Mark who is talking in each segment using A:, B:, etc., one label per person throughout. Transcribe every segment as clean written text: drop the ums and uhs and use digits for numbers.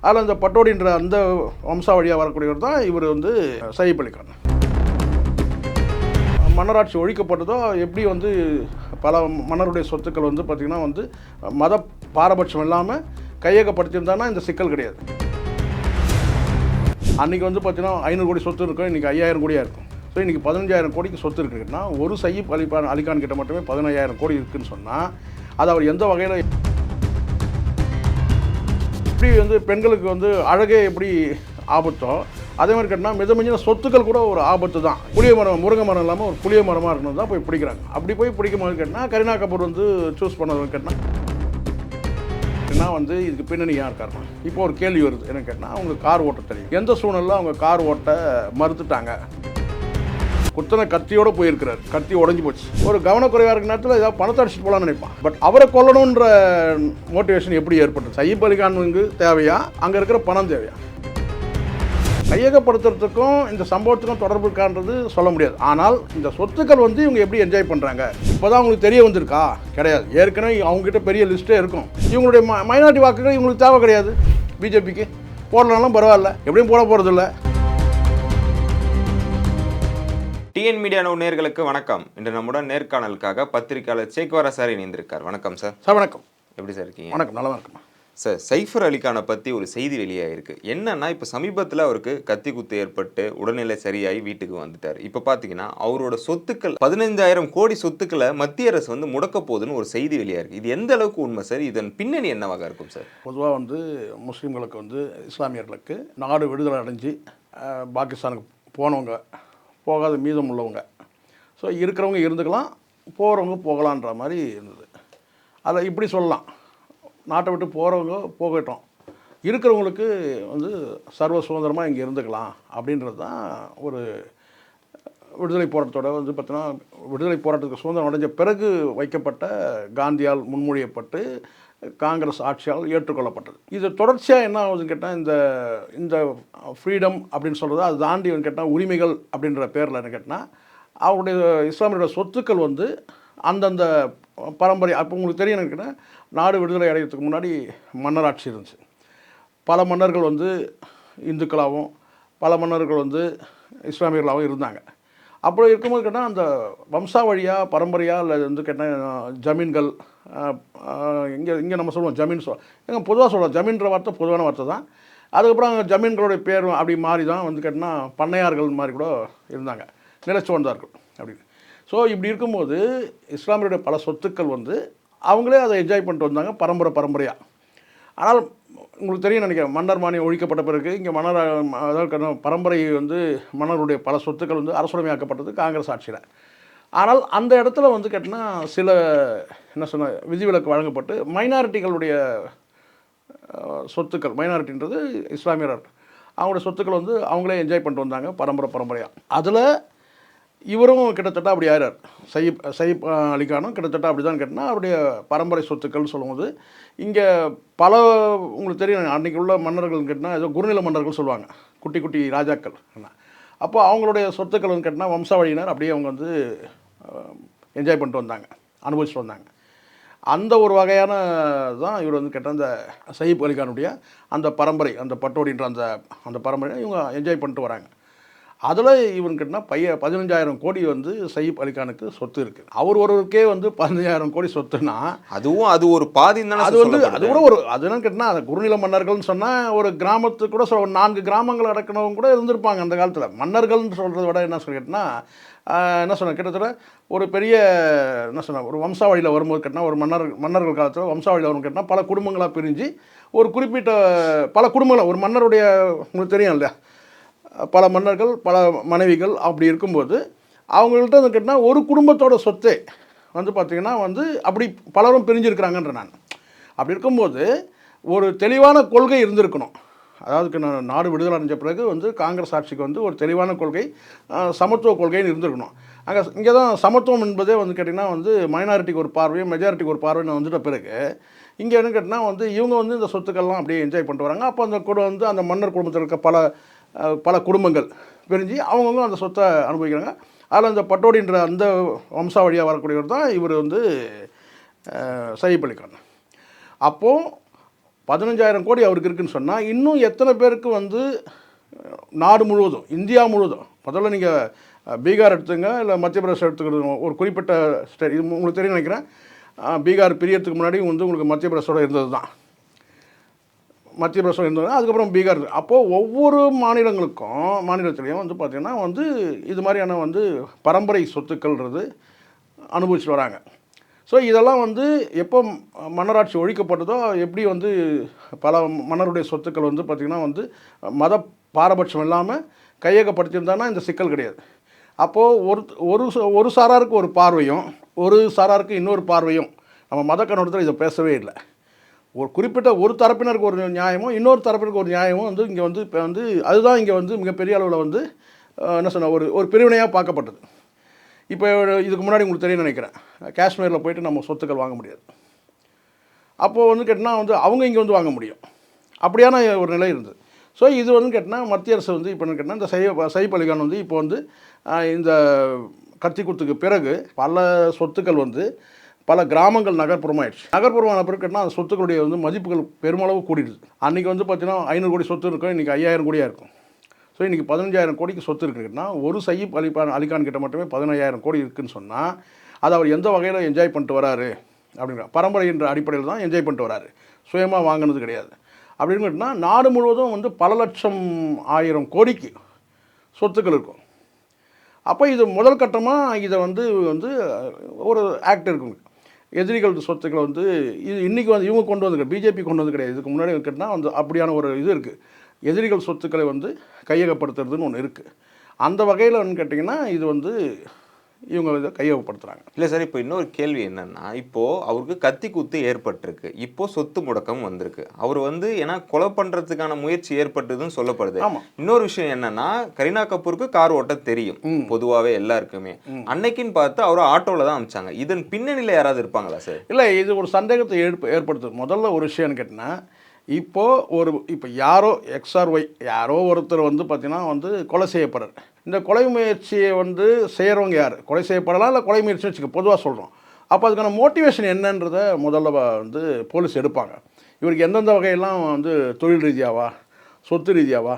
A: அதில் அந்த பட்டோடின்ற அந்த வம்சாவழியாக வரக்கூடியவர் தான் இவர் வந்து சயீப் அலி கான். மன்னராட்சி ஒழிக்கப்பட்டதோ எப்படி வந்து பல மன்னருடைய சொத்துக்கள் வந்து பார்த்திங்கன்னா வந்து மத பாரபட்சம் இல்லாமல் கையகப்படுத்தியிருந்தாங்கன்னா இந்த சிக்கல் கிடையாது. அன்றைக்கி வந்து பார்த்திங்கன்னா 500 கோடி சொத்து இருக்கும், இன்றைக்கி 5000 கோடியாக இருக்கும். ஸோ இன்றைக்கி 15000 கோடிக்கு சொத்து இருக்குன்னா ஒரு சயீப் அலிகான் கிட்ட மட்டுமே 15000 கோடி இருக்குதுன்னு சொன்னால் அது அவர் எந்த வகையில் எப்படி வந்து பெண்களுக்கு வந்து அழகே எப்படி ஆபத்தோ அதே மாதிரி கேட்டால் மிதமிஞ்சின சொத்துக்கள் கூட ஒரு ஆபத்து தான். புளிய மரம், முருங்கை மரம் இல்லாமல் ஒரு புளிய மரமாக இருக்கணும் தான் போய் பிடிக்கிறாங்க. அப்படி போய் பிடிக்கும் போது கேட்டால் கரீனா கபூர் வந்து சூஸ் பண்ணது கேட்டால் வந்து இதுக்கு பின்னணி யார் காரணம்? இப்போ ஒரு கேள்வி வருது. என்ன கேட்டால் அவங்க கார் ஓட்ட தெரியும், எந்த சூழ்நிலையில் அவங்க கார் ஓட்ட மறுத்துட்டாங்க. குத்தனை கத்தியோடு போயிருக்கிறார், கத்தி உடஞ்சி போச்சு. ஒரு கவனக்குறைவாக இருக்கிற நேரத்தில் ஏதாவது பணத்தை அடிச்சுட்டு போகலான்னு நினைப்பான். பட் அவரை கொல்லணுன்ற மோட்டிவேஷன் எப்படி ஏற்பட்டது? சயீப் அலி கானுக்கு தேவையா, அங்கே இருக்கிற பணம் தேவையா? கையகப்படுத்துறதுக்கும் இந்த சம்பவத்துக்கும் தொடர்பு இருக்கான்றது சொல்ல முடியாது. ஆனால் இந்த சொத்துக்கள் வந்து இவங்க எப்படி என்ஜாய் பண்ணுறாங்க இப்போ தான் அவங்களுக்கு தெரிய வந்திருக்கா? கிடையாது. ஏற்கனவே அவங்ககிட்ட பெரிய லிஸ்ட்டே இருக்கும். இவங்களுடைய மைனாரிட்டி வாக்குகள் இவங்களுக்கு தேவை கிடையாது. பிஜேபிக்கு போடலாலும் பரவாயில்ல, எப்படியும் போட போகிறது இல்லை.
B: டிஎன் மீடியா நேயர்களுக்கு வணக்கம். இன்று நம்முடன் நேர்காணலுக்காக பத்திரிகையாளர் சேக்வாரா சார் இணைந்திருக்கார். வணக்கம் சார்.
A: சார் வணக்கம்.
B: எப்படி சார் இருக்கீங்க?
A: வணக்கம், நல்லா இருக்கும்
B: சார். சைஃப் அலி கானை பற்றி ஒரு செய்தி வெளியாகிருக்கு. என்னன்னா, இப்போ சமீபத்தில் அவருக்கு கத்தி குத்து ஏற்பட்டு உடல்நிலை சரியாகி வீட்டுக்கு வந்துட்டார். இப்போ பார்த்தீங்கன்னா அவரோட சொத்துக்கள் 15000 கோடி சொத்துக்களை மத்திய அரசு வந்து முடக்க போகுதுன்னு ஒரு செய்தி வெளியாகிருக்கு. இது எந்த அளவுக்கு உண்மை சார்? இதன் பின்னணி என்னவாக இருக்கும் சார்?
A: பொதுவாக வந்து முஸ்லீம்களுக்கு வந்து இஸ்லாமியர்களுக்கு நாடு விடுதலை அடைஞ்சு பாகிஸ்தானுக்கு போனவங்க, போகாத மீதம் உள்ளவங்க, ஸோ இருக்கிறவங்க இருந்துக்கலாம், போகிறவங்க போகலான்ற மாதிரி இருந்தது. அதை இப்படி சொல்லலாம், நாட்டை விட்டு போகிறவங்க போகட்டும், இருக்கிறவங்களுக்கு வந்து சர்வ சுதந்திரமாக இங்கே இருந்துக்கலாம் அப்படின்றது தான் ஒரு விடுதலை போராட்டத்தோட வந்து பார்த்தீங்கன்னா விடுதலை போராட்டத்துக்கு சுதந்திரம் அடைஞ்ச பிறகு வைக்கப்பட்ட காந்தியால் முன்மொழியப்பட்டு காங்கிரஸ் ஆட்சியால் ஏற்றுக்கொள்ளப்பட்டது. இது தொடர்ச்சியாக என்ன ஆகுதுன்னு கேட்டால் இந்த ஃப்ரீடம் அப்படின்னு சொல்கிறது அது தாண்டி கேட்டால் உரிமைகள் அப்படின்ற பேரில் என்ன கேட்டால் அவருடைய இஸ்லாமியோட சொத்துக்கள் வந்து அந்தந்த பரம்பரை. அப்போ உங்களுக்கு தெரியும் என்ன கேட்டால் நாடு விடுதலை அடைகிறதுக்கு முன்னாடி மன்னராட்சி இருந்துச்சு. பல மன்னர்கள் வந்து இந்துக்களாகவும் பல மன்னர்கள் வந்து இஸ்லாமியர்களாகவும் இருந்தாங்க. அப்படி இருக்கும்போது கேட்டால் அந்த வம்சாவழியாக பரம்பரையாக இல்லை வந்து கேட்டால் ஜமீன்கள், இங்கே நம்ம சொல்லுவோம் ஜமீன் எங்கே பொதுவாக சொல்லுவோம், ஜமீன்ற வார்த்தை பொதுவான வார்த்தை தான். அதுக்கப்புறம் அங்கே ஜமீன்களுடைய பேர் அப்படி மாறி தான் வந்து கேட்டால் பண்ணையார்கள் மாதிரி கூட இருந்தாங்க, நிலச்சுவந்தார்கள் அப்படின்னு. ஸோ இப்படி இருக்கும்போது இஸ்லாமியருடைய பல சொத்துக்கள் வந்து அவங்களே அதை என்ஜாய் பண்ணிட்டு வந்தாங்க பரம்பரையாக. ஆனால் உங்களுக்கு தெரியும் நினைக்கிறேன், மன்னர் மானியம் ஒழிக்கப்பட்ட பிறகு இங்கே மன்னர் அதாவது பரம்பரை வந்து மன்னருடைய பல சொத்துக்கள் வந்து அரசுடைமையாக்கப்பட்டது காங்கிரஸ் ஆட்சியில். ஆனால் அந்த இடத்துல வந்து கேட்டினா சில என்ன சொன்ன விதிவிலக்கு வழங்கப்பட்டு மைனாரிட்டிகளுடைய சொத்துக்கள், மைனாரிட்டின்றது இஸ்லாமியர், அவங்களுடைய சொத்துக்கள் வந்து அவங்களே என்ஜாய் பண்ணிட்டு வந்தாங்க பரம்பரையாக. அதில் இவரும் கிட்டத்தட்ட அப்படி ஆகிறார். சயீப் அலி கானும் கிட்டத்தட்ட அப்படி தான் கேட்டால் அவருடைய பரம்பரை சொத்துக்கள்னு சொல்லும்போது இங்கே பல உங்களுக்கு தெரியும் அன்றைக்கி உள்ள மன்னர்கள் கேட்டால் ஏதோ குறுநில மன்னர்கள் சொல்லுவாங்க, குட்டி குட்டி ராஜாக்கள். அப்போ அவங்களுடைய சொத்துக்கள் கேட்டால் வம்சாவழியினர் அப்படியே அவங்க வந்து என்ஜாய் பண்ணிட்டு வந்தாங்க, அனுபவிச்சுட்டு வந்தாங்க. அந்த ஒரு வகையான தான் இவர் வந்து கேட்டால் அந்த சயீப் அலி கானுடைய அந்த பரம்பரை, அந்த பட்டோடின்ற அந்த பரம்பரை இவங்க என்ஜாய் பண்ணிட்டு வராங்க. அதில் இவன் கேட்டால் 15000 கோடி வந்து சயீப் அலி கானுக்கு சொத்து இருக்குது. அவர் ஒருவருக்கே வந்து 15000 கோடி சொத்துனா
B: அது ஒரு பாதி தானே. அது வந்து
A: அது கூட ஒரு அது என்னன்னு கேட்டால் அது குறுநில மன்னர்கள்னு சொன்னால் ஒரு கிராமத்துக்கு கூட 4 கிராமங்கள் அடக்கினவங்க கூட இருந்திருப்பாங்க அந்த காலத்தில். மன்னர்கள்னு சொல்கிறத விட என்ன சொல்லிட்டுனா என்ன சொன்ன கிட்டத்தட்ட ஒரு பெரிய என்ன சொன்ன ஒரு வம்சாவழியில் வரும்போது கேட்டால் ஒரு மன்னர்கள் காலத்தில் வம்சாவழியில் வரும் கேட்டால் பல குடும்பங்களாக பிரிஞ்சு ஒரு குறிப்பிட்ட பல குடும்பங்கள் ஒரு மன்னருடைய உங்களுக்கு தெரியும் இல்லையா, பல மன்னர்கள் பல மனைவிகள் அப்படி இருக்கும்போது அவங்கள்ட்ட வந்து கேட்டால் ஒரு குடும்பத்தோட சொத்தே வந்து பார்த்திங்கன்னா வந்து அப்படி பலரும் பிரிஞ்சிருக்கிறாங்கன்ற நான். அப்படி இருக்கும்போது ஒரு தெளிவான கொள்கை இருந்திருக்கணும். அதாவது நாடு விடுதலை அடைஞ்ச பிறகு வந்து காங்கிரஸ் ஆட்சிக்கு வந்து ஒரு தெளிவான கொள்கை, சமத்துவ கொள்கைன்னு இருந்திருக்கணும். இங்கே தான் சமத்துவம் என்பதே வந்து கேட்டிங்கன்னா வந்து மைனாரிட்டிக்கு ஒரு பார்வையும் மெஜாரிட்டிக்கு ஒரு பார்வைன்னு வந்துட்ட பிறகு இங்கே என்ன கேட்டால் வந்து இவங்க வந்து இந்த சொத்துக்கள்லாம் அப்படியே என்ஜாய் பண்ணிட்டு வராங்க. அப்போ அந்த கூட வந்து அந்த மன்னர் குடும்பத்தில் இருக்க பல குடும்பங்கள் பிரிஞ்சு அவங்கவுங்க அந்த சொத்தை அனுபவிக்கிறாங்க. அதில் அந்த பட்டோடின்ற அந்த வம்சாவழியாக வரக்கூடியவர் தான் இவர் வந்து சயீப் அலி கான். அப்போது 15,000 கோடி அவருக்கு இருக்குன்னு சொன்னால் இன்னும் எத்தனை பேருக்கு வந்து நாடு முழுவதும் இந்தியா முழுவதும் முதல்ல நீங்கள் பீகார் எடுத்துங்க இல்லை மத்திய பிரதேசம் எடுத்துக்கிறது ஒரு குறிப்பிட்ட ஸ்டேட் இது உங்களுக்கு தெரியும் நினைக்கிறேன். பீகார் பிரியறதுக்கு முன்னாடி வந்து உங்களுக்கு மத்திய பிரதேசோட இருந்தது தான். மத்திய பிரதேசம் இருந்தது அதுக்கப்புறம் பீகார். அப்போது ஒவ்வொரு மாநிலத்திலையும் வந்து பார்த்திங்கன்னா வந்து இது மாதிரியான வந்து பரம்பரை சொத்துக்கள்ன்றது அனுபவிச்சுட்டு வராங்க. ஸோ இதெல்லாம் வந்து எப்போ மன்னராட்சி ஒழிக்கப்பட்டதோ எப்படி வந்து பல மன்னருடைய சொத்துக்கள் வந்து பார்த்திங்கன்னா வந்து மத பாரபட்சம் இல்லாமல் கையகப்படுத்தியிருந்தாங்கன்னா இந்த சிக்கல் கிடையாது. அப்போது ஒரு சாராருக்கு ஒரு பார்வையும் ஒரு சாராருக்கு இன்னொரு பார்வையும் நம்ம மத கண்ணோட்டத்தில் இதை பேசவே இல்லை. ஒரு குறிப்பிட்ட ஒரு தரப்பினருக்கு ஒரு நியாயமும் இன்னொரு தரப்பினருக்கு ஒரு நியாயமும் வந்து இங்கே வந்து இப்போ வந்து அதுதான் இங்கே வந்து மிகப்பெரிய அளவில் வந்து என்ன சொன்ன ஒரு பிரிவினையாக பார்க்கப்பட்டது. இப்போ இதுக்கு முன்னாடி உங்களுக்கு தெரியும் நினைக்கிறேன், காஷ்மீரில் போயிட்டு நம்ம சொத்துக்கள் வாங்க முடியாது. அப்போது வந்து கேட்டால் வந்து அவங்க இங்கே வந்து வாங்க முடியும், அப்படியான ஒரு நிலை இருந்தது. ஸோ இது வந்து கேட்டால் மத்திய அரசு வந்து இப்போ என்ன கேட்டால் இந்த சைஃப் அலிகான் வந்து இப்போ வந்து இந்த கத்திக்குத்துக்கு பிறகு பல சொத்துக்கள் வந்து பல கிராமங்கள் நகர்ப்புறமாயிடுச்சு. நகர்ப்புறமான பிறகு கேட்டால் அந்த சொத்துக்களுடைய வந்து மதிப்புகள் பெருமளவு கூடிடுது. அன்றைக்கி வந்து பார்த்தீங்கன்னா 500 கோடி சொத்து இருக்கும், இன்றைக்கி 5000 கோடியாக இருக்கும். ஸோ இன்றைக்கி 15,000 கோடிக்கு சொத்து இருக்குன்னா ஒரு சைஃப் அலிகான் கிட்ட மட்டுமே 15,000 கோடி இருக்குதுன்னு சொன்னால் அதை அவர் எந்த வகையில் என்ஜாய் பண்ணிட்டு வராரு அப்படிங்கிற பரம்பரை என்ற அடிப்படையில் தான் என்ஜாய் பண்ணிட்டு வராரு, சுயமாக வாங்கினது கிடையாது. அப்படின்னு கேட்டால் நாடு முழுவதும் வந்து பல லட்சம் 1000 கோடிக்கு சொத்துக்கள் இருக்கும். அப்போ இது முதல் கட்டமாக இதை வந்து ஒரு ஆக்ட் இருக்குங்க. எதிரிகள் சொத்துக்களை வந்து இது இன்றைக்கி வந்து இவங்க கொண்டு வந்து பிஜேபி கொண்டு வந்து கிடையாது. இதுக்கு முன்னாடி கேட்டால் வந்து அப்படியான ஒரு இது இருக்குது, எதிரிகள் சொத்துக்களை வந்து கையகப்படுத்துறதுன்னு ஒன்று இருக்குது. அந்த வகையில் வந்து கேட்டிங்கன்னா இது வந்து இவங்க இதை கையகப்படுத்துகிறாங்க.
B: இல்லை சார், இப்போ இன்னொரு கேள்வி என்னென்னா, இப்போது அவருக்கு கத்தி குத்து ஏற்பட்டிருக்கு, இப்போது சொத்து முடக்கம் வந்திருக்கு. அவர் வந்து ஏன்னா கொலை பண்ணுறதுக்கான முயற்சி ஏற்பட்டதுன்னு சொல்லப்படுது. இன்னொரு விஷயம் என்னென்னா, கரீனா கபூருக்கு கார் ஓட்ட தெரியும் பொதுவாகவே எல்லாருக்குமே. அன்னைக்குன்னு பார்த்து அவர் ஆட்டோவில் தான் அனுப்பிச்சாங்க. இதன் பின்னணியில் யாராவது இருப்பாங்களா சார்?
A: இல்லை, இது ஒரு சந்தேகத்தை ஏற்படுத்துது. முதல்ல ஒரு விஷயம்னு கேட்டிங்கன்னா, இப்போ யாரோ XRY யாரோ ஒருத்தர் வந்து பார்த்திங்கன்னா வந்து கொலை செய்யப்படுறார். இந்த கொலை முயற்சியை வந்து செய்கிறவங்க யார், கொலை செய்யப்படலாம் இல்லை கொலை முயற்சி வச்சுக்க பொதுவாக சொல்கிறோம். அப்போ அதுக்கான மோட்டிவேஷன் என்னன்றதை முதல்ல வந்து போலீஸ் எடுப்பாங்க. இவருக்கு எந்தெந்த வகையெல்லாம் வந்து தொழில் ரீதியாவா சொத்து ரீதியாவா.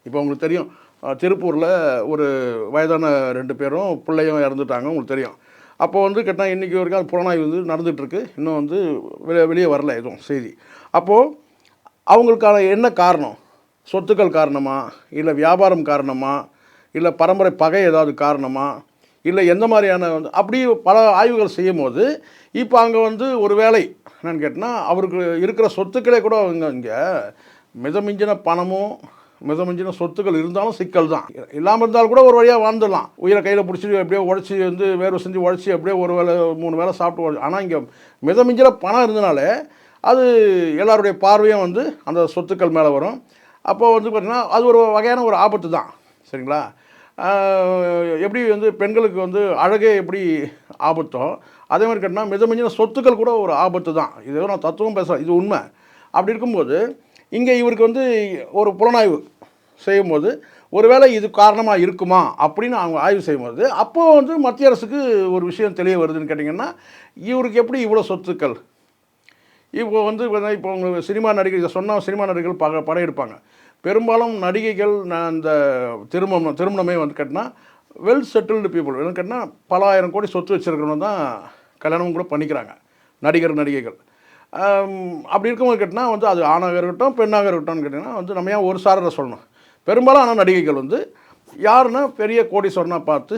A: இப்போ உங்களுக்கு தெரியும், திருப்பூரில் ஒரு வயதான 2 பேரும் பிள்ளையும் இறந்துட்டாங்க, உங்களுக்கு தெரியும். அப்போ வந்து கேட்டால் இன்றைக்கி வரைக்கும் அது புலனாய்வு வந்து நடந்துகிட்ருக்கு, இன்னும் வந்து வெளியே வரல எதுவும் செய்தி. அப்போது அவங்களுக்கான என்ன காரணம், சொத்துக்கள் காரணமா இல்லை வியாபாரம் காரணமா இல்லை பரம்பரை பகை ஏதாவது காரணமா இல்லை எந்த மாதிரியான வந்து அப்படி பல ஆய்வுகள் செய்யும் போது இப்போ அங்கே வந்து ஒரு வேலை என்னென்னு கேட்டால் அவருக்கு இருக்கிற சொத்துக்களே கூட அவங்க இங்கே மிதமிஞ்சின பணமும் மிதமிஞ்சின சொத்துக்கள் இருந்தாலும் சிக்கல் தான். இல்லாமல் இருந்தாலும் கூட ஒரு வழியாக வாழ்ந்துடலாம், உயிரை கையில் பிடிச்சி எப்படியோ உழைச்சி வந்து வேர்வை செஞ்சு உழைச்சி எப்படியோ ஒரு வேளை 3 வேளை சாப்பிட்டு. ஆனால் இங்கே மிதமிஞ்சின பணம் இருந்தனாலே அது எல்லாருடைய பார்வையும் வந்து அந்த சொத்துக்கள் மேலே வரும். அப்போது வந்து பார்த்திங்கன்னா அது ஒரு வகையான ஒரு ஆபத்து தான், சரிங்களா. எப்படி வந்து பெண்களுக்கு வந்து அழகே எப்படி ஆபத்தோ அதே மாதிரி கேட்டால் மிதமிஞ்சின சொத்துக்கள் கூட ஒரு ஆபத்து தான். இது நான் தத்துவம் பேசுகிறேன், இது உண்மை. அப்படி இருக்கும்போது இங்கே இவருக்கு வந்து ஒரு புலனாய்வு செய்யும்போது ஒருவேளை இது காரணமாக இருக்குமா அப்படின்னு அவங்க ஆய்வு செய்யும்போது அப்போது வந்து மத்திய அரசுக்கு ஒரு விஷயம் தெரிய வருதுன்னு கேட்டிங்கன்னா, இவருக்கு எப்படி இவ்வளோ சொத்துக்கள். இப்போ வந்து இப்போ உங்களுக்கு சினிமா நடிகர் இதை சொன்னால் சினிமா நடிகர்கள் படம் எடுப்பாங்க. பெரும்பாலும் நடிகைகள் இந்த திருமணமே வந்து கேட்டால் வெல் செட்டில்டு பீப்புள் என்னன்னு கேட்டால் பல 1000 கோடி சொத்து வச்சுருக்கிறவங்க தான் கல்யாணமும் கூட பண்ணிக்கிறாங்க, நடிகைகள். அப்படி இருக்கும்போது கேட்டால் வந்து அது ஆணாக இருக்கட்டும் பெண்ணாக இருக்கட்டும்னு கேட்டிங்கன்னா வந்து நம்ம ஏன் ஒரு சாரரை சொல்லணும். பெரும்பாலும் ஆனால் நடிகைகள் வந்து யாருன்னா பெரிய கோடீஸ்வரனாக பார்த்து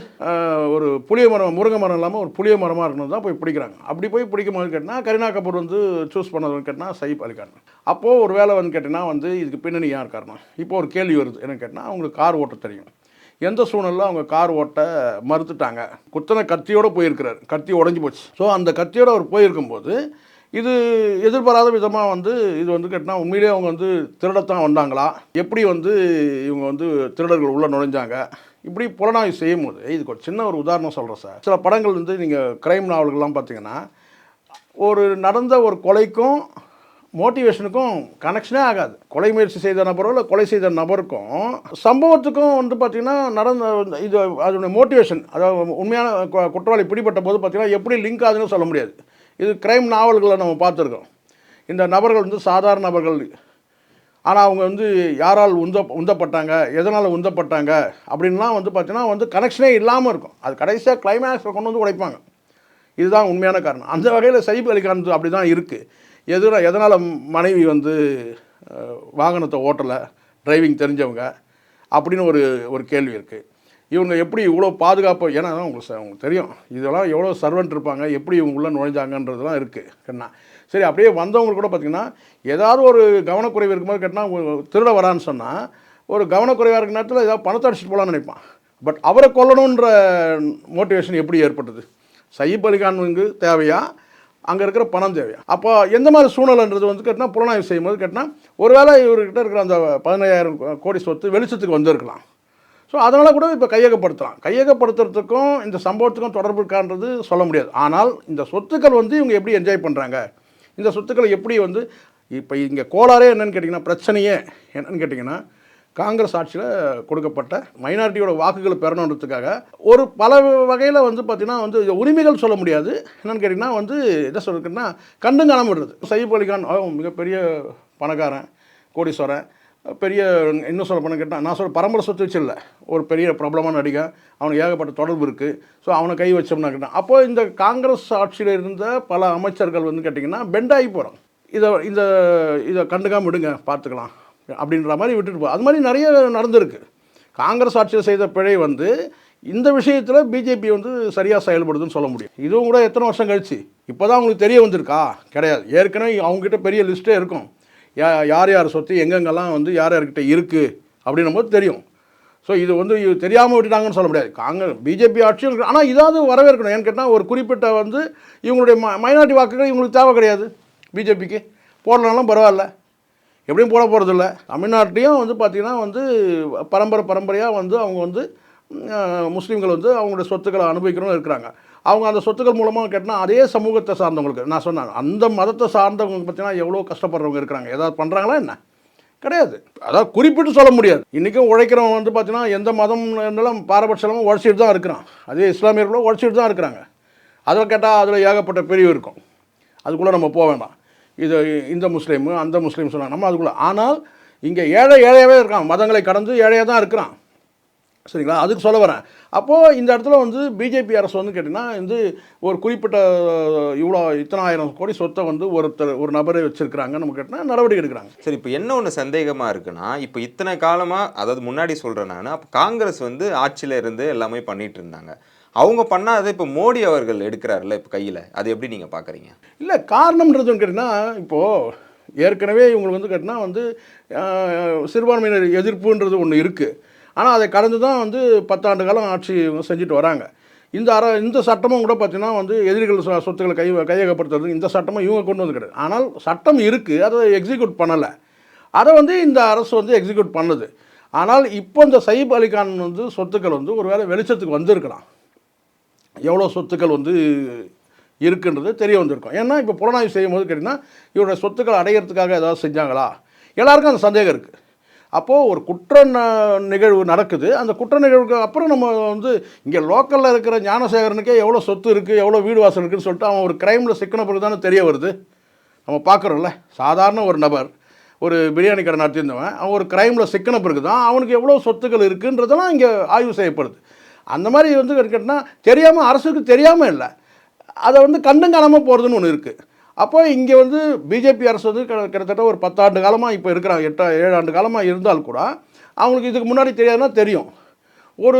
A: ஒரு புளிய மரம் முருங்கை மரம் இல்லாமல் ஒரு புளிய மரமாக இருக்கணும் தான் போய் பிடிக்கிறாங்க. அப்படி போய் பிடிக்கும் போது கேட்டால் கரீனா கபூர் வந்து சூஸ் பண்ணதுன்னு கேட்டால் சைஃப் அலிகான். அப்போது ஒரு வேலை வந்து கேட்டிங்கன்னா வந்து இதுக்கு பின்னணி யார் காரணம். இப்போ ஒரு கேள்வி வருது என்னன்னு கேட்டால், அவங்களுக்கு கார் ஓட்ட தெரியும், எந்த சூழ்நிலையில் அவங்க கார் ஓட்ட மறுத்துட்டாங்க. குத்தனை கத்தியோடு போயிருக்கிறார், கத்தி உடஞ்சி போச்சு. ஸோ அந்த கத்தியோடு அவர் போயிருக்கும்போது இது எதிர்பாராத விதமாக வந்து இது வந்து கேட்டால் உண்மையிலேயே அவங்க வந்து திருடத்தான் வந்தாங்களா, எப்படி வந்து இவங்க வந்து திருடர்கள் உள்ளே நுழைஞ்சாங்க, இப்படி புலனாய்வு செய்யும் போது இதுக்கு ஒரு சின்ன ஒரு உதாரணம் சொல்கிறேன் சார். சில படங்கள் வந்து நீங்கள் க்ரைம் நாவல்கள்லாம் பார்த்தீங்கன்னா ஒரு நடந்த ஒரு கொலைக்கும் மோட்டிவேஷனுக்கும் கனெக்ஷனே ஆகாது. கொலை முயற்சி செய்த நபரோ இல்லை கொலை செய்த நபருக்கும் சம்பவத்துக்கும் வந்து பார்த்திங்கன்னா நடந்த இது அதனுடைய மோட்டிவேஷன், அதாவது உண்மையான குற்றவாளி பிடிப்பட்ட போது பார்த்திங்கன்னா எப்படி லிங்க் ஆகுதுன்னு சொல்ல முடியாது. இது க்ரைம் நாவல்களை நம்ம பார்த்துருக்கோம். இந்த நபர்கள் வந்து சாதாரண நபர்கள், ஆனால் அவங்க வந்து யாரால் உந்தப்பட்டாங்க, எதனால் உந்தப்பட்டாங்க அப்படின்லாம் வந்து பார்த்தீங்கன்னா வந்து கனெக்ஷனே இல்லாமல் இருக்கும். அது கடைசியாக கிளைமேக்ஸில் கொண்டு வந்து உடைப்பாங்க. இதுதான் உண்மையான காரணம். அந்த வகையில் சைஃப் அலிகான் அப்படி தான் இருக்குது. எதனால் மனைவி வந்து வாகனத்தை ஓட்டலை, டிரைவிங் தெரிஞ்சவங்க அப்படின்னு ஒரு கேள்வி இருக்குது. இவங்க எப்படி இவ்வளோ பாதுகாப்பு, ஏன்னா உங்களுக்கு தெரியும் இதெல்லாம் எவ்வளோ சர்வெண்ட் இருப்பாங்க, எப்படி இவங்க உள்ளே நுழைஞ்சாங்கன்றதுலாம் இருக்குது கேட்டா. சரி, அப்படியே வந்தவங்க கூட பார்த்திங்கன்னா ஏதாவது ஒரு கவனக்குறைவு இருக்கும்போது கேட்டால் திருட வரான்னு சொன்னால் ஒரு கவனக்குறைவாக இருக்கிற நேரத்தில் ஏதாவது பணத்தை அடிச்சுட்டு போகலான்னு நினைப்பான். பட் அவரை கொல்லணுன்ற மோட்டிவேஷன் எப்படி ஏற்பட்டது? சைஃப் அலிகானுக்கு தேவையா, அங்கே இருக்கிற பணம் தேவையா? அப்போ எந்த மாதிரி சூழ்நிலைன்றது வந்து கேட்டால் புலனாய்வு செய்யும்போது கேட்டால் ஒருவேளை இவர்கிட்ட இருக்கிற அந்த 15,000 கோடி சொத்து வெளிச்சத்துக்கு வந்திருக்கலாம். ஸோ அதனால் கூட இப்போ கையகப்படுத்தலாம். கையகப்படுத்துறதுக்கும் இந்த சம்பவத்துக்கும் தொடர்பு இருக்கான்றது சொல்ல முடியாது. ஆனால் இந்த சொத்துக்கள் வந்து இவங்க எப்படி என்ஜாய் பண்ணுறாங்க, இந்த சொத்துக்களை எப்படி வந்து இப்போ இங்கே கோளாறே என்னென்னு கேட்டிங்கன்னா, பிரச்சனையே என்னென்னு கேட்டிங்கன்னா, காங்கிரஸ் ஆட்சியில் கொடுக்கப்பட்ட மைனாரிட்டியோட வாக்குகளை பெறணுன்றதுக்காக ஒரு பல வகையில் வந்து பார்த்திங்கன்னா வந்து உரிமைகள் சொல்ல முடியாது. என்னென்னு கேட்டிங்கன்னா வந்து என்ன சொல்கிறதுன்னா கண்டும் காணாமல் விடுறது. சைஃப் அலிகான் மிகப்பெரிய பணக்காரன், கோடீஸ்வரன், பெரிய இன்னும் சொல்ல பண்ண கேட்டால் நான் சொல்ல பரம்பரை சொத்து வச்சு இல்லை, ஒரு பெரிய பிரபலமான நடிகன், அவனுக்கு ஏகப்பட்ட தொடர்பு இருக்குது. ஸோ அவனை கை வச்சோம்னா கேட்டான். அப்போது இந்த காங்கிரஸ் ஆட்சியில் இருந்த பல அமைச்சர்கள் வந்து கேட்டிங்கன்னா பெண்டாகி போகிறோம். இதை கண்டுக்காமல் விடுங்க, பார்த்துக்கலாம் அப்படின்ற மாதிரி விட்டுட்டு அது மாதிரி நிறைய நடந்திருக்கு. காங்கிரஸ் ஆட்சியில் செய்த பிழை வந்து இந்த விஷயத்தில் பிஜேபி வந்து சரியாக செயல்படுதுன்னு சொல்ல முடியும். இதுவும் கூட எத்தனை வருஷம் கழிச்சு இப்போ தான் அவங்களுக்கு தெரிய வந்திருக்கா? கிடையாது. ஏற்கனவே அவங்ககிட்ட பெரிய லிஸ்ட்டே இருக்கும். யார் யார் சொத்து எங்கெங்கெல்லாம் வந்து யார் யார்கிட்ட இருக்குது அப்படின்னும் போது தெரியும். ஸோ இது வந்து தெரியாமல் விட்டுட்டாங்கன்னு சொல்ல முடியாது. பிஜேபி ஆட்சியும், ஆனால் இதாவது வரவேற்கணும். ஏன்னு கேட்டால் ஒரு குறிப்பிட்ட வந்து இவங்களுடைய மைனாரிட்டி வாக்குகள் இவங்களுக்கு தேவை கிடையாது. பிஜேபிக்கு போடலனாலும் பரவாயில்ல, எப்படியும் போட போகிறதில்ல. தமிழ்நாட்டையும் வந்து பார்த்திங்கன்னா வந்து பரம்பரையாக வந்து அவங்க வந்து முஸ்லீம்கள் வந்து அவங்களுடைய சொத்துக்களை அனுபவிக்கிறவங்க இருக்கிறாங்க. அவங்க அந்த சொத்துக்கள் மூலமாக கேட்டால் அதே சமூகத்தை சார்ந்தவங்களுக்கு, நான் சொன்னேன் அந்த மதத்தை சார்ந்தவங்க பார்த்தீங்கன்னா எவ்வளோ கஷ்டப்படுறவங்க இருக்கிறாங்க. ஏதாவது பண்ணுறாங்களா என்ன? கிடையாது. அதாவது குறிப்பிட்டு சொல்ல முடியாது. இன்றைக்கும் உழைக்கிறவங்க வந்து பார்த்தீங்கன்னா எந்த மதம் இருந்தாலும் பாரபட்சமாக உழைச்சிட்டு தான் இருக்கிறான். அதே இஸ்லாமியர்களும் உழைச்சிட்டு தான் இருக்கிறாங்க. அதில் கேட்டால் அதில் ஏகப்பட்ட பிரிவு இருக்கும். அதுக்குள்ளே நம்ம போக வேண்டாம். இது இந்த முஸ்லீமு அந்த முஸ்லீம் சொன்னாங்க, நம்ம அதுக்குள்ளே. ஆனால் இங்கே ஏழையாகவே இருக்கான், மதங்களை கடந்து ஏழையாக தான் இருக்கிறான். சரிங்களா? அதுக்கு சொல்ல வரேன். அப்போது இந்த இடத்துல வந்து பிஜேபி அரசு வந்து கேட்டிங்கன்னா வந்து ஒரு குறிப்பிட்ட இத்தனை ஆயிரம் கோடி சொத்தை வந்து ஒரு நபரை வச்சுருக்கிறாங்க நம்ம கேட்டால் நடவடிக்கை எடுக்கிறாங்க.
B: சரி, இப்போ என்ன ஒன்று சந்தேகமாக இருக்குன்னா, இப்போ இத்தனை காலமாக, அதாவது முன்னாடி சொல்கிறேன் நான், அப்போ காங்கிரஸ் வந்து ஆட்சியில் இருந்து எல்லாமே பண்ணிகிட்டு இருந்தாங்க. அவங்க பண்ணாத இப்போ மோடி அவர்கள் எடுக்கிறாருல்ல இப்போ கையில், அது எப்படி நீங்கள் பார்க்குறீங்க?
A: இல்லை, காரணம்ன்றது கேட்டிங்கன்னா இப்போது ஏற்கனவே இவங்களுக்கு வந்து கேட்டிங்கன்னா வந்து சிறுபான்மையினர் எதிர்ப்புன்றது ஒன்று இருக்குது. ஆனால் அதை கடந்து தான் வந்து 10 ஆண்டு காலம் ஆட்சி செஞ்சுட்டு வராங்க. இந்த சட்டமும் கூட பார்த்திங்கன்னா வந்து எதிரிகள் சொத்துக்களை கையகப்படுத்துறது இந்த சட்டமும் இவங்க கொண்டு வந்து கிடையாது. ஆனால் சட்டம் இருக்குது, அதை எக்ஸிக்யூட் பண்ணலை. அதை வந்து இந்த அரசு வந்து எக்ஸிக்யூட் பண்ணுது. ஆனால் இப்போ இந்த சைஃப் அலிகான் வந்து சொத்துக்கள் வந்து ஒரு வேளை வெளிச்சத்துக்கு வந்திருக்கலாம். எவ்வளோ சொத்துக்கள் வந்து இருக்குன்றது தெரிய வந்திருக்கும். ஏன்னா இப்போ புலனாய்வு செய்யும் போது கேட்டிங்கன்னா இவருடைய சொத்துக்கள் அடையிறதுக்காக ஏதாவது செஞ்சாங்களா, எல்லாருக்கும் அந்த சந்தேகம் இருக்குது. அப்போது ஒரு குற்ற நிகழ்வு நடக்குது. அந்த குற்ற நிகழ்வுக்கு அப்புறம் நம்ம வந்து இங்கே லோக்கலில் இருக்கிற ஞானசேகரனுக்கே எவ்வளோ சொத்து இருக்குது, எவ்வளோ வீடு வாசல் இருக்குதுன்னு சொல்லிட்டு அவன் ஒரு க்ரைமில் சிக்கின பிறகு தானே தெரிய வருது. நம்ம பார்க்குறோம்ல, சாதாரண ஒரு நபர் ஒரு பிரியாணி கடை நடத்தியிருந்தவன் அவன் ஒரு க்ரைமில் சிக்கின பிறகு தான் அவனுக்கு எவ்வளோ சொத்துக்கள் இருக்குன்றதெல்லாம் இங்கே ஆய்வு செய்யப்படுது. அந்த மாதிரி வந்து கேட்டால் தெரியாமல், அரசுக்கு தெரியாமல் இல்லை, அதை வந்து கண்டும் காணாமல் போகிறதுன்னு ஒன்று இருக்குது. அப்போ இங்கே வந்து பிஜேபி அரசு வந்து கிட்டத்தட்ட ஒரு 10 ஆண்டு காலமாக இப்போ இருக்கிறாங்க, 7 ஆண்டு காலமாக இருந்தால் கூட அவங்களுக்கு இதுக்கு முன்னாடி தெரியாதுன்னா தெரியும். ஒரு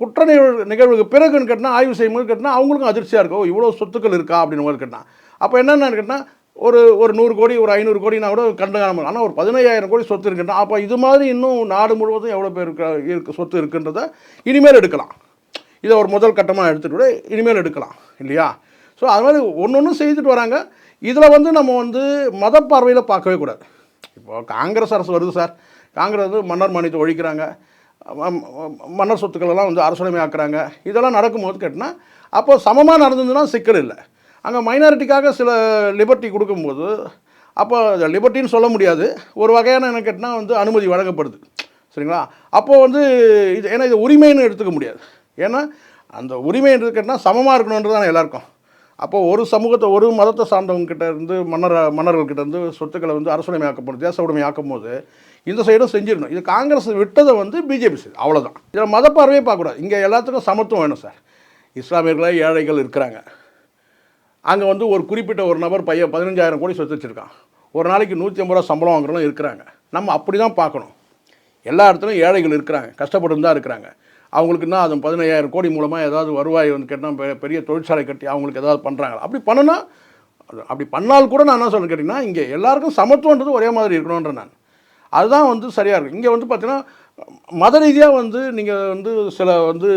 A: குற்ற நிகழ்வுக்கு பிறகுன்னு கேட்டால் ஆய்வு செய்யும்போது கேட்டால் அவங்களுக்கும் அதிர்ச்சியாக இருக்கும், இவ்வளோ சொத்துக்கள் இருக்கா அப்படின்னு போது கேட்டால். அப்போ என்னென்னு கேட்டால் ஒரு 100 கோடி ஒரு 500 கோடினா கூட கண்டு காணாமல், ஆனால் ஒரு 15,000 கோடி சொத்து இருக்குன்னா அப்போ இது மாதிரி இன்னும் நாடு முழுவதும் எவ்வளோ பேர் சொத்து இருக்குன்றதை இனிமேல் எடுக்கலாம். இதை ஒரு முதல் கட்டமாக எடுத்துகிட்டு விட இனிமேல் எடுக்கலாம் இல்லையா? ஸோ அது மாதிரி ஒன்று செய்துட்டு வராங்க. இதில் வந்து நம்ம வந்து மத பார்வையில் பார்க்கவே கூடாது. இப்போது காங்கிரஸ் அரசு வருது சார், காங்கிரஸ் வந்து மன்னர் மானியத்தை ஒழிக்கிறாங்க, மன்னர் சொத்துக்களெல்லாம் வந்து அரசுடைமை ஆக்குறாங்க. இதெல்லாம் நடக்கும்போது கேட்டால் அப்போ சமமாக நடந்ததுன்னா சிக்கல் இல்லை. அங்கே மைனாரிட்டிக்காக சில லிபர்ட்டி கொடுக்கும்போது அப்போ லிபர்ட்டின்னு சொல்ல முடியாது, ஒரு வகையான என்ன கேட்டால் வந்து அனுமதி வழங்கப்படுது. சரிங்களா? அப்போது வந்து ஏன்னா இது உரிமைன்னு எடுத்துக்க முடியாது. ஏன்னா அந்த உரிமைன்றது கேட்டால் சமமாக இருக்கணுன்றது தானே எல்லாருக்கும். அப்போ ஒரு சமூகத்தை ஒரு மதத்தை சார்ந்தவங்க கிட்ட இருந்து மன்னர்கள்கிட்ட இருந்து சொத்துக்களை வந்து அரசுடைமையாக்கப்படும் தேச உடைமையாக்கும் போது இந்த சைடும் செஞ்சிடணும். இது காங்கிரஸ் விட்டதை வந்து பிஜேபி செய்யுது, அவ்வளோதான். இதில் மத பார்வையே பார்க்கக்கூடாது. இங்கே எல்லாத்துக்கும் சமத்துவம் வேணும் சார். இஸ்லாமியர்களே ஏழைகள் இருக்கிறாங்க. அங்கே வந்து ஒரு குறிப்பிட்ட ஒரு நபர் 15,000 கோடி சொத்து வச்சுருக்கான். ஒரு நாளைக்கு 150 ரூபா சம்பளம் வாங்குறவங்களும் இருக்கிறாங்க. நம்ம அப்படி தான் பார்க்கணும். எல்லா இடத்துலையும் ஏழைகள் இருக்கிறாங்க, கஷ்டப்பட்டு தான் இருக்கிறாங்க. அவங்களுக்குன்னா அது 15,000 கோடி மூலமாக ஏதாவது வருவாய் வந்து கேட்டால் பெரிய தொழிற்சாலை கட்டி அவங்களுக்கு ஏதாவது பண்ணுறாங்களா? அப்படி பண்ணுனா, அப்படி பண்ணால் கூட நான் என்ன சொல்ல கேட்டிங்கன்னா, இங்கே எல்லாருக்கும் சமத்துவன்றது ஒரே மாதிரி இருக்கணுன்ற நான். அதுதான் வந்து சரியாக இருக்கும். இங்கே வந்து பார்த்தீங்கன்னா மத ரீதியாக வந்து நீங்கள் வந்து சில வந்து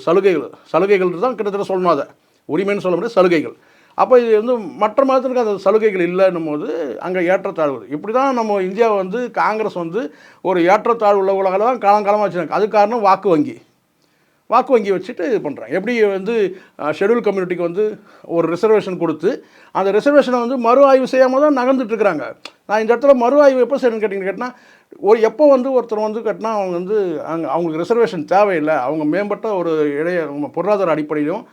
A: சலுகைகள் தான் கிட்டத்தட்ட சொல்லணும். அதை உரிமைன்னு சொல்ல முடியாது, சலுகைகள். அப்போ இது வந்து மற்ற மதத்திற்கு அந்த சலுகைகள் இல்லைன்னும் போது அங்கே ஏற்றத்தாழ்வு. இப்படி தான் நம்ம இந்தியாவை வந்து காங்கிரஸ் வந்து ஒரு ஏற்றத்தாழ்வு உள்ளவங்களாக தான் காலங்காலமாக வச்சுருக்காங்க. அது காரணம் வாக்கு வங்கி வச்சுட்டு இது பண்ணுறாங்க. எப்படி வந்து ஷெட்யூல் கம்யூனிட்டிக்கு வந்து ஒரு ரிசர்வேஷன் கொடுத்து அந்த ரிசர்வேஷனை வந்து மறு ஆய்வு செய்யாமல் தான் நகர்ந்துட்டுருக்குறாங்க. நான் இந்த இடத்துல மறு ஆய்வு எப்போ செய்யணும்னு கேட்டிங்கன்னா, எப்போ வந்து ஒருத்தர் வந்து கட்டினா அவங்க வந்து அவங்களுக்கு ரிசர்வேஷன் தேவையில்லை, அவங்க மேம்பட்ட ஒரு பொருளாதார அடிப்படையிலும்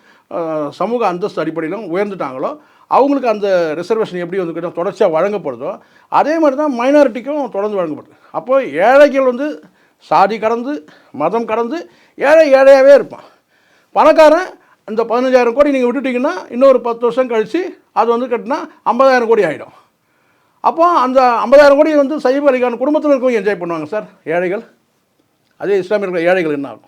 A: சமூக அந்தஸ்து அடிப்படையிலும் உயர்ந்துட்டாங்களோ அவங்களுக்கு அந்த ரிசர்வேஷன் எப்படி வந்து கேட்டால் தொடர்ச்சியாக வழங்கப்படுதோ அதே மாதிரி தான் மைனாரிட்டிக்கும் தொடர்ந்து வழங்கப்படுது. அப்போது ஏழைகள் வந்து சாதி கடந்து மதம் கடந்து ஏழையாகவே இருப்பான். பணக்காரன் இந்த 15,000 கோடி நீங்கள் விட்டுட்டிங்கன்னா இன்னொரு 10 வருஷம் கழித்து அது வந்து கட்டினா 50,000 கோடி ஆகிடும். அப்போ அந்த 50,000 கோடி வந்து சையப் அலிகான் குடும்பத்தில் இருக்கவங்க என்ஜாய் பண்ணுவாங்க சார், ஏழைகள். அதே இஸ்லாமியர்கள் ஏழைகள் என்ன ஆகும்?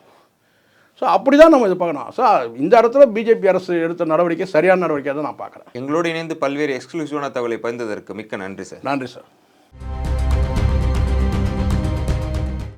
A: ஸோ அப்படி தான் நம்ம இது பார்க்கணும். ஸோ இந்த இடத்துல பிஜேபி அரசு எடுத்த நடவடிக்கை சரியான நடவடிக்கையாக தான் நான் பார்க்குறேன்.
B: எங்களோடு இணைந்து பல்வேறு எக்ஸ்க்ளூசிவான தகவலை பகிர்ந்ததற்கு மிக்க நன்றி சார்.
A: நன்றி சார்.